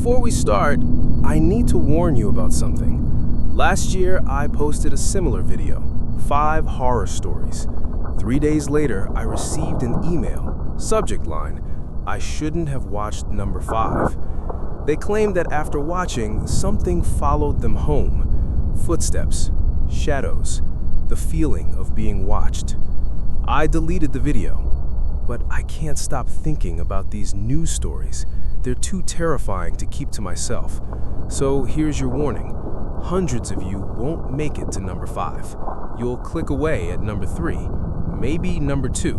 Before we start, I need to warn you about something. Last year, I posted a similar video, 5 horror stories. 3 days later, I received an email, subject line, I shouldn't have watched number 5. They claimed that after watching, something followed them home. Footsteps, shadows, the feeling of being watched. I deleted the video, but I can't stop thinking about these news stories. They're too terrifying to keep to myself. So here's your warning. Hundreds of you won't make it to number 5. You'll click away at number 3, maybe number 2.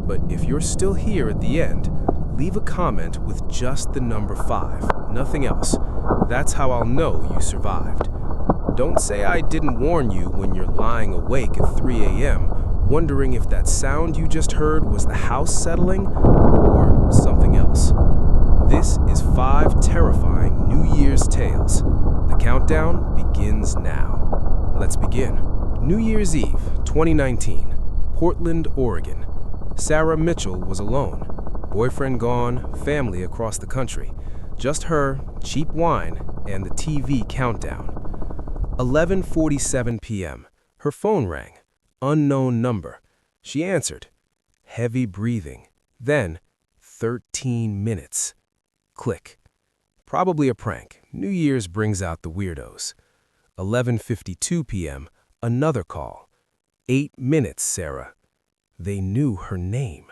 But if you're still here at the end, leave a comment with just the number 5, nothing else. That's how I'll know you survived. Don't say I didn't warn you when you're lying awake at 3 a.m., wondering if that sound you just heard was the house settling or something else. This is 5 terrifying New Year's tales. The countdown begins now. Let's begin. New Year's Eve, 2019, Portland, Oregon. Sarah Mitchell was alone. Boyfriend gone, family across the country. Just her, cheap wine, and the TV countdown. 11:47 p.m. Her phone rang. Unknown number. She answered. Heavy breathing. Then, 13 minutes. Click. Probably a prank. New Year's brings out the weirdos. 11:52 p.m. Another call. 8 minutes, Sarah. They knew her name.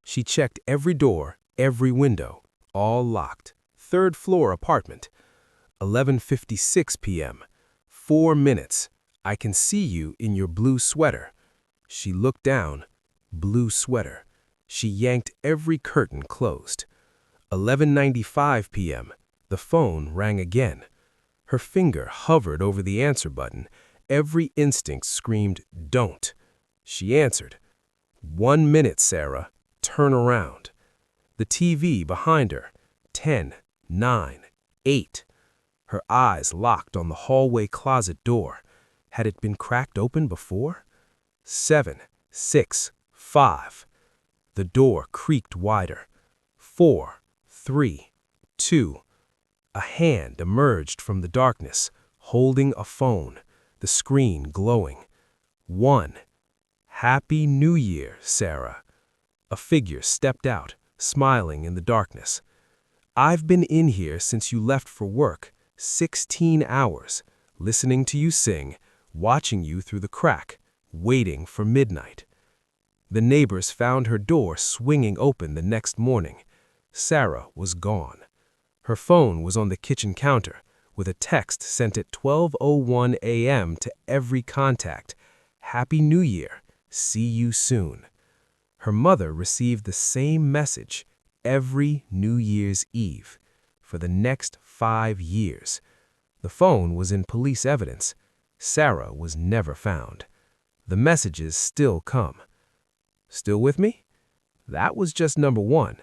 She checked every door, every window, all locked. 3rd floor apartment. 11:56 p.m. 4 minutes. I can see you in your blue sweater. She looked down. Blue sweater. She yanked every curtain closed. 11:95 p.m. The phone rang again. Her finger hovered over the answer button. Every instinct screamed, "Don't." She answered. 1 minute, Sarah. Turn around. The TV behind her. 10, 9, 8. Her eyes locked on the hallway closet door. Had it been cracked open before? 7, 6, 5. The door creaked wider. 4, 3, 2. A hand emerged from the darkness, holding a phone, the screen glowing. 1. Happy New Year, Sarah. A figure stepped out, smiling in the darkness. I've been in here since you left for work, 16 hours, listening to you sing, watching you through the crack, waiting for midnight. The neighbors found her door swinging open the next morning. Sarah was gone. Her phone was on the kitchen counter, with a text sent at 12:01 a.m. to every contact. Happy New Year. See you soon. Her mother received the same message every New Year's Eve for the next 5 years. The phone was in police evidence. Sarah was never found. The messages still come. Still with me? That was just number 1.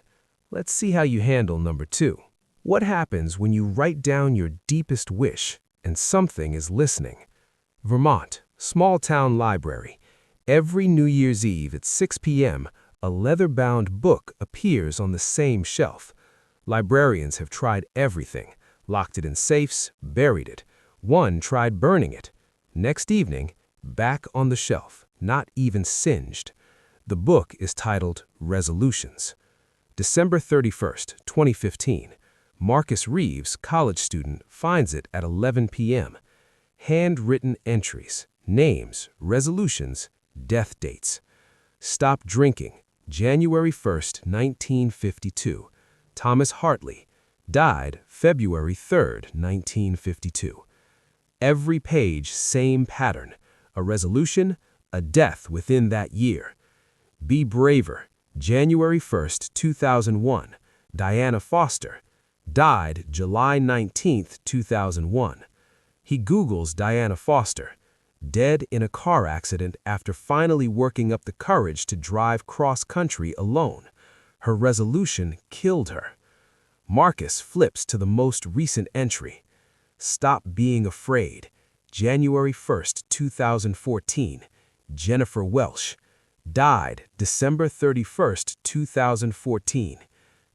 Let's see how you handle number 2. What happens when you write down your deepest wish and something is listening? Vermont, small town library. Every New Year's Eve at 6 p.m., a leather-bound book appears on the same shelf. Librarians have tried everything, locked it in safes, buried it. One tried burning it. Next evening, back on the shelf, not even singed. The book is titled Resolutions. December 31st, 2015. Marcus Reeves, college student, finds it at 11 p.m. Handwritten entries, names, resolutions, death dates. Stop drinking, January 1st, 1952. Thomas Hartley, died February 3rd, 1952. Every page, same pattern, a resolution, a death within that year. Be braver, January 1st, 2001. Diana Foster, died July 19th, 2001. He Googles Diana Foster, dead in a car accident after finally working up the courage to drive cross-country alone. Her resolution killed her. Marcus flips to the most recent entry. Stop being afraid, January 1st, 2014. Jennifer Welsh, died December 31st, 2014.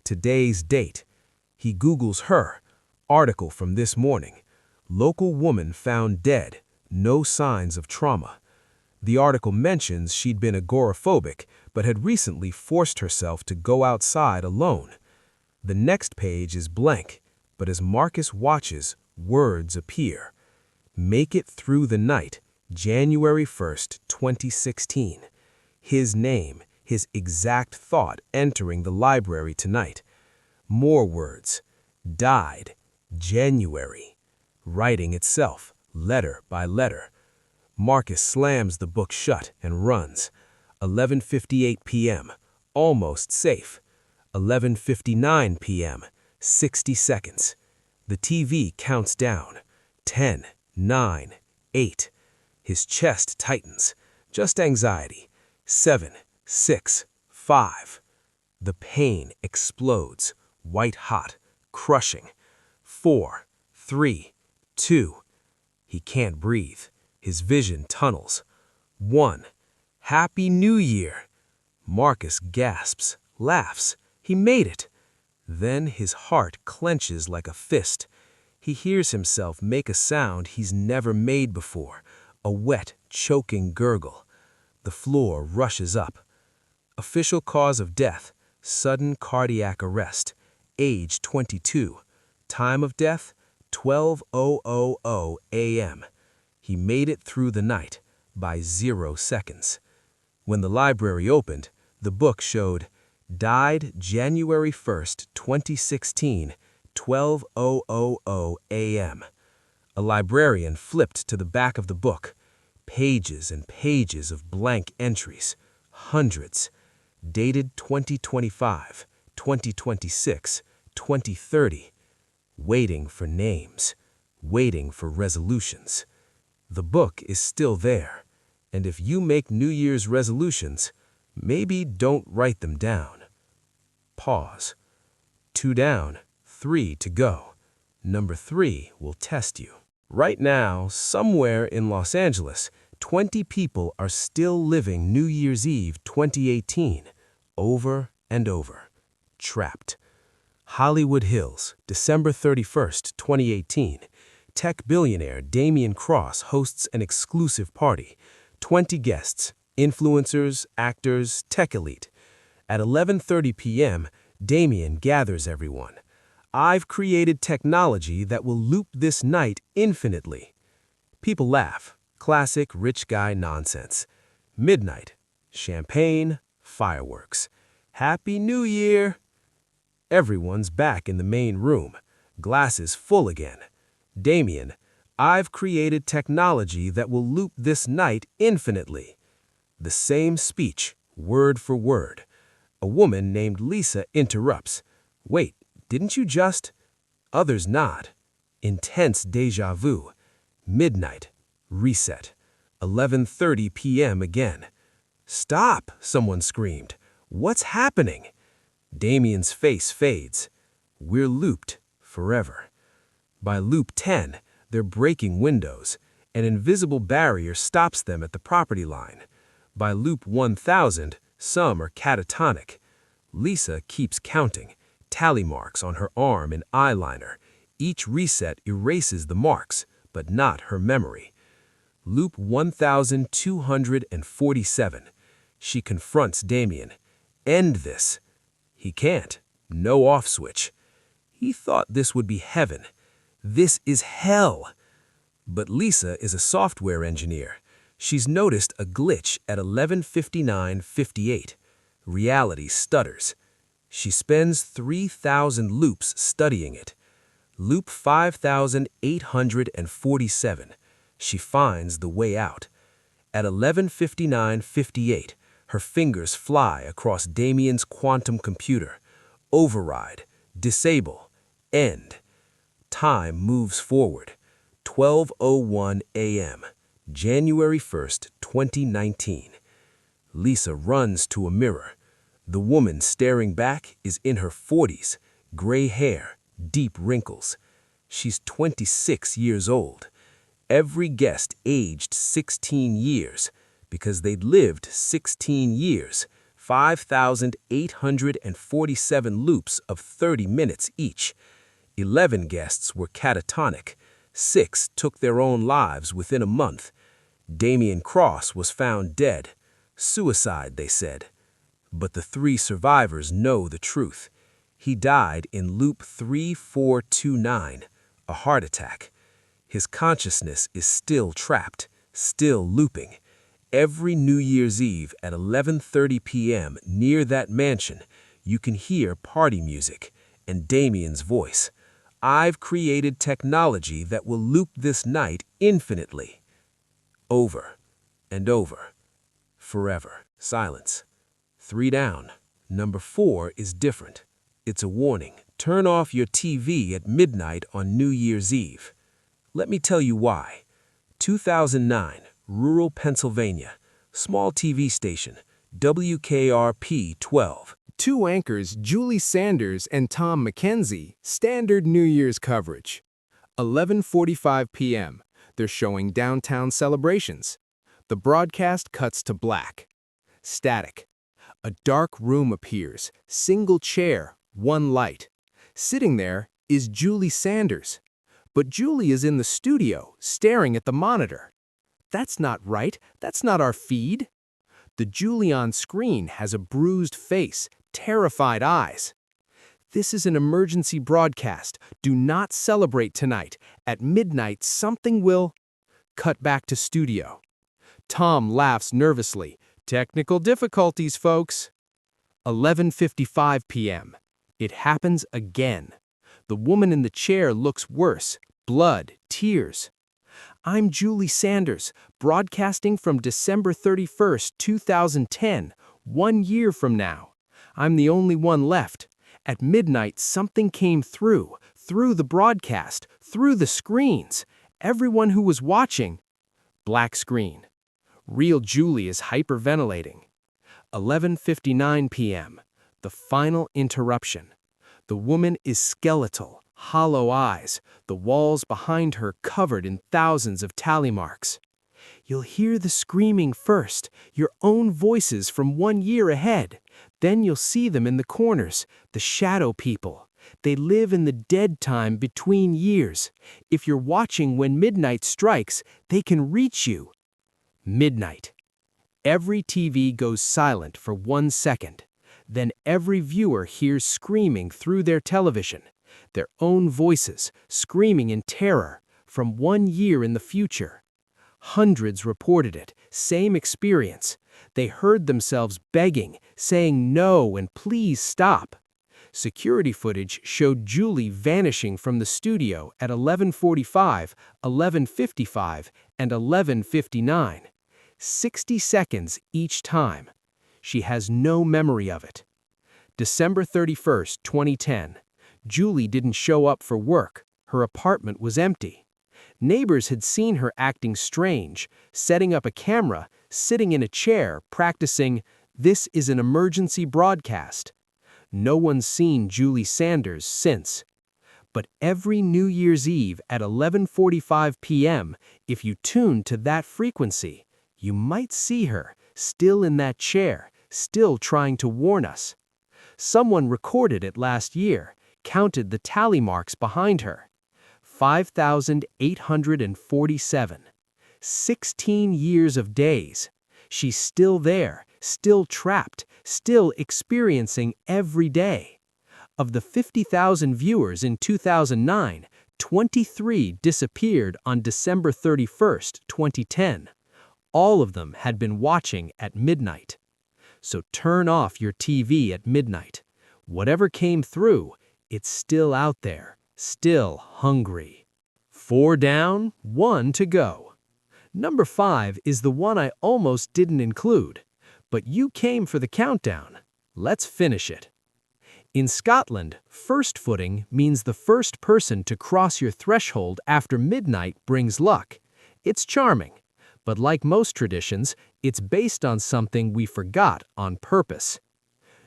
Today's date. He Googles her, Article from this morning. Local woman found dead, no signs of trauma. The article mentions she'd been agoraphobic, but had recently forced herself to go outside alone. The next page is blank, but as Marcus watches, words appear. Make it through the night, January 1st, 2016. His name, his exact thought entering the library tonight. More words. Died, January. Writing itself, letter by letter. Marcus slams the book shut and runs. 11:58 p.m. Almost safe. 11:59 p.m. 60 seconds. The TV counts down. 10, 9, 8. His chest tightens. Just anxiety. 7, 6, 5. The pain explodes. White hot. Crushing. 4, 3, 2. He can't breathe. His vision tunnels. 1. Happy New Year! Marcus gasps, laughs. He made it. Then his heart clenches like a fist. He hears himself make a sound he's never made before, a wet, choking gurgle. The floor rushes up. Official cause of death, sudden cardiac arrest. Age 22. Time of death, 12:00 a.m. He made it through the night by 0 seconds. When the library opened, the book showed, died January 1st, 2016, 12:00 a.m. A librarian flipped to the back of the book. Pages and pages of blank entries. Hundreds. Dated 2025, 2026, 2030. Waiting for names. Waiting for resolutions. The book is still there, and if you make New Year's resolutions, maybe don't write them down. Pause. 2 down, 3 to go. Number 3 will test you. Right now, somewhere in Los Angeles, 20 people are still living New Year's Eve 2018, over and over. Trapped. Hollywood Hills, December 31st, 2018. Tech billionaire Damian Cross hosts an exclusive party. 20 guests, influencers, actors, tech elite. At 11:30 p.m., Damian gathers everyone. I've created technology that will loop this night infinitely. People laugh. Classic rich guy nonsense. Midnight. Champagne, fireworks. Happy New Year! Everyone's back in the main room. Glasses full again. Damian, I've created technology that will loop this night infinitely. The same speech, word for word. A woman named Lisa interrupts. Wait, didn't you just? Others nod. Intense déjà vu. Midnight. Reset. 11:30 p.m. again. Stop, someone screamed. What's happening? Damian's face fades. We're looped forever. By loop 10, they're breaking windows. An invisible barrier stops them at the property line. By loop 1000, some are catatonic. Lisa keeps counting. Tally marks on her arm in eyeliner. Each reset erases the marks, but not her memory. Loop 1247. She confronts Damian. End this. He can't. No off switch. He thought this would be heaven. This is hell. But Lisa is a software engineer. She's noticed a glitch at 11:59:58. Reality stutters. She spends 3,000 loops studying it. Loop 5847. She finds the way out. At 11:59:58, her fingers fly across Damian's quantum computer. Override. Disable. End. Time moves forward. 12:01 a.m. January 1st, 2019. Lisa runs to a mirror. The woman staring back is in her 40s, gray hair, deep wrinkles. She's 26 years old. Every guest aged 16 years because they'd lived 16 years, 5,847 loops of 30 minutes each. 11 guests were catatonic. 6 took their own lives within a month. Damian Cross was found dead. Suicide, they said. But the 3 survivors know the truth. He died in loop 3429, a heart attack. His consciousness is still trapped, still looping. Every New Year's Eve at 11:30 p.m. near that mansion, you can hear party music and Damian's voice. I've created technology that will loop this night infinitely. Over and over. Forever. Silence. 3 down. Number 4 is different. It's a warning. Turn off your TV at midnight on New Year's Eve. Let me tell you why. 2009, rural Pennsylvania. Small TV station. WKRP 12. 2 anchors, Julie Sanders and Tom McKenzie, standard New Year's coverage. 11:45 p.m. They're showing downtown celebrations. The broadcast cuts to black. Static. A dark room appears, single chair, 1 light. Sitting there is Julie Sanders. But Julie is in the studio, staring at the monitor. That's not right. That's not our feed. The Julie on screen has a bruised face, terrified eyes. This is an emergency broadcast. Do not celebrate tonight. At midnight, something will... Cut back to studio. Tom laughs nervously. Technical difficulties, folks. 11:55 p.m. It happens again. The woman in the chair looks worse. Blood, tears. I'm Julie Sanders, broadcasting from December 31st, 2010, 1 year from now. I'm the only one left. At midnight, something came through the broadcast, through the screens. Everyone who was watching. Black screen. Real Julie is hyperventilating. 11:59 p.m. The final interruption. The woman is skeletal, hollow eyes, the walls behind her covered in thousands of tally marks. You'll hear the screaming first, your own voices from 1 year ahead. Then you'll see them in the corners, the shadow people. They live in the dead time between years. If you're watching when midnight strikes, they can reach you. Midnight. Every TV goes silent for 1 second. Then every viewer hears screaming through their television. Their own voices, screaming in terror, from 1 year in the future. Hundreds reported it, same experience. They heard themselves begging, saying no and please stop. Security footage showed Julie vanishing from the studio at 11:45, 11:55, and 11:59. 60 seconds each time. She has no memory of it. December 31st, 2010. Julie didn't show up for work. Her apartment was empty. Neighbors had seen her acting strange, setting up a camera, sitting in a chair, practicing, "This is an emergency broadcast." No one's seen Julie Sanders since. But every New Year's Eve at 11:45 p.m., if you tune to that frequency, you might see her, still in that chair, still trying to warn us. Someone recorded it last year, counted the tally marks behind her. 5,847. 16 years of days. She's still there, still trapped, still experiencing every day. Of the 50,000 viewers in 2009, 23 disappeared on December 31st, 2010. All of them had been watching at midnight. So turn off your TV at midnight. Whatever came through, it's still out there, still hungry. 4 down, 1 to go. Number 5 is the one I almost didn't include, but you came for the countdown. Let's finish it. In Scotland, first footing means the first person to cross your threshold after midnight brings luck. It's charming, but like most traditions, it's based on something we forgot on purpose.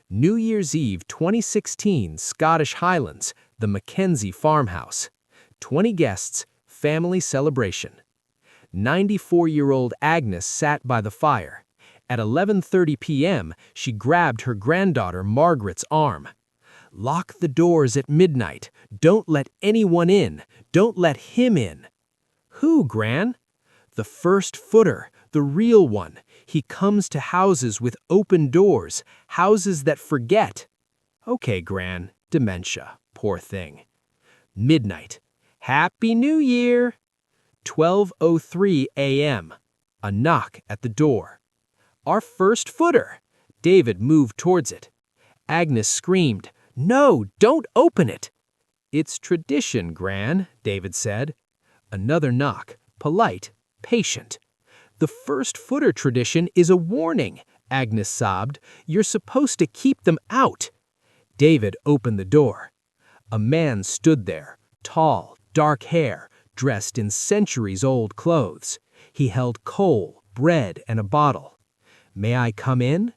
New Year's Eve 2016, Scottish Highlands, the Mackenzie farmhouse. 20 guests, family celebration. 94-year-old Agnes sat by the fire. At 11:30 p.m., she grabbed her granddaughter Margaret's arm. Lock the doors at midnight. Don't let anyone in. Don't let him in. Who, Gran? The first footer, the real one. He comes to houses with open doors, houses that forget. Okay, Gran, dementia, poor thing. Midnight. Happy New Year! 12:03 a.m. A knock at the door. Our first footer. David moved towards it. Agnes screamed, "No, don't open it!" "It's tradition, Gran," David said. Another knock, polite, patient. "The first footer tradition is a warning," Agnes sobbed. "You're supposed to keep them out." David opened the door. A man stood there, tall, dark hair, dressed in centuries-old clothes. He held coal, bread, and a bottle. "May I come in?"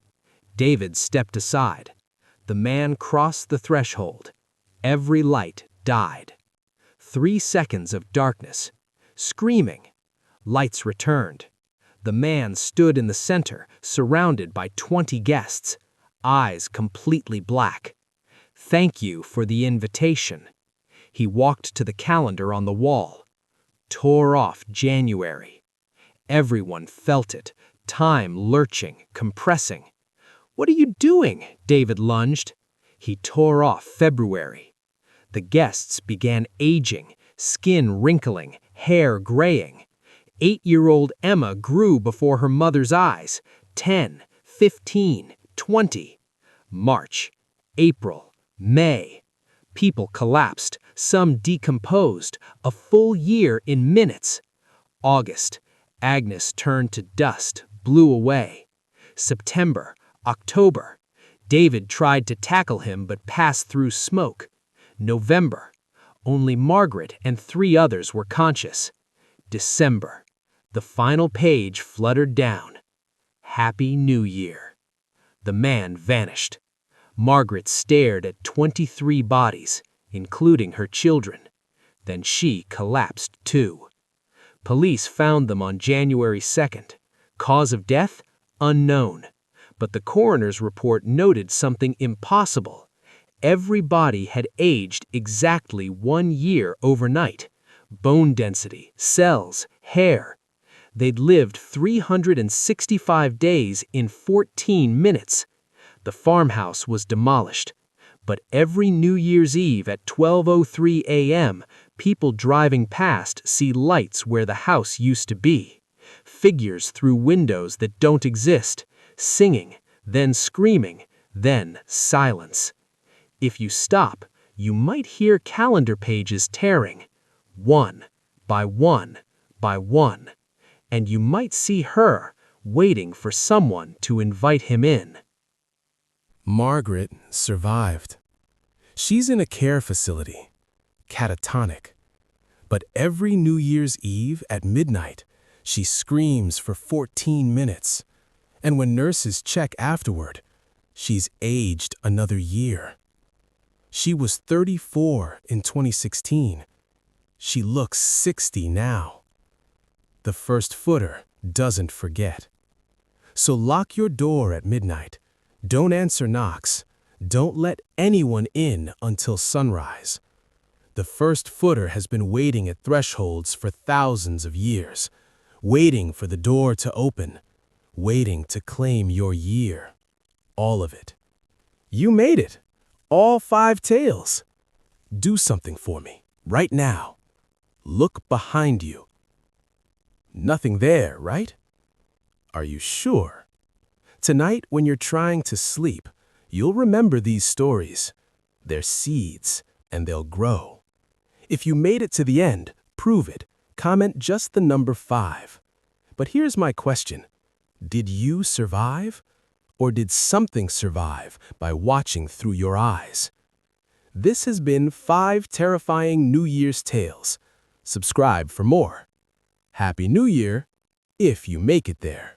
David stepped aside. The man crossed the threshold. Every light died. 3 seconds of darkness. Screaming. Lights returned. The man stood in the center, surrounded by 20 guests, eyes completely black. "Thank you for the invitation." He walked to the calendar on the wall. Tore off January. Everyone felt it, time lurching, compressing. "What are you doing?" David lunged. He tore off February. The guests began aging, skin wrinkling, hair graying. 8-year-old Emma grew before her mother's eyes. 10, 15, 20. March, April, May. People collapsed, some decomposed, a full year in minutes. August, Agnes turned to dust, blew away. September, October. David tried to tackle him but passed through smoke. November. Only Margaret and 3 others were conscious. December. The final page fluttered down. Happy New Year. The man vanished. Margaret stared at 23 bodies, including her children. Then she collapsed too. Police found them on January 2nd. Cause of death? Unknown. But the coroner's report noted something impossible. Every body had aged exactly 1 year overnight. Bone density, cells, hair. They'd lived 365 days in 14 minutes. The farmhouse was demolished. But every New Year's Eve at 12:03 a.m., people driving past see lights where the house used to be. Figures through windows that don't exist, singing, then screaming, then silence. If you stop, you might hear calendar pages tearing, one by one by one, and you might see her waiting for someone to invite him in. Margaret survived. She's in a care facility, catatonic. But every New Year's Eve at midnight, she screams for 14 minutes. And when nurses check afterward, she's aged another year. She was 34 in 2016. She looks 60 now. The first footer doesn't forget. So lock your door at midnight. Don't answer knocks. Don't let anyone in until sunrise. The first footer has been waiting at thresholds for thousands of years, waiting for the door to open, waiting to claim your year. All of it. You made it. All 5 tales. Do something for me, right now. Look behind you. Nothing there, right? Are you sure? Tonight, when you're trying to sleep, you'll remember these stories. They're seeds, and they'll grow. If you made it to the end, prove it. Comment just the number 5. But here's my question. Did you survive? Or did something survive by watching through your eyes? This has been 5 terrifying New Year's tales. Subscribe for more. Happy New Year, if you make it there.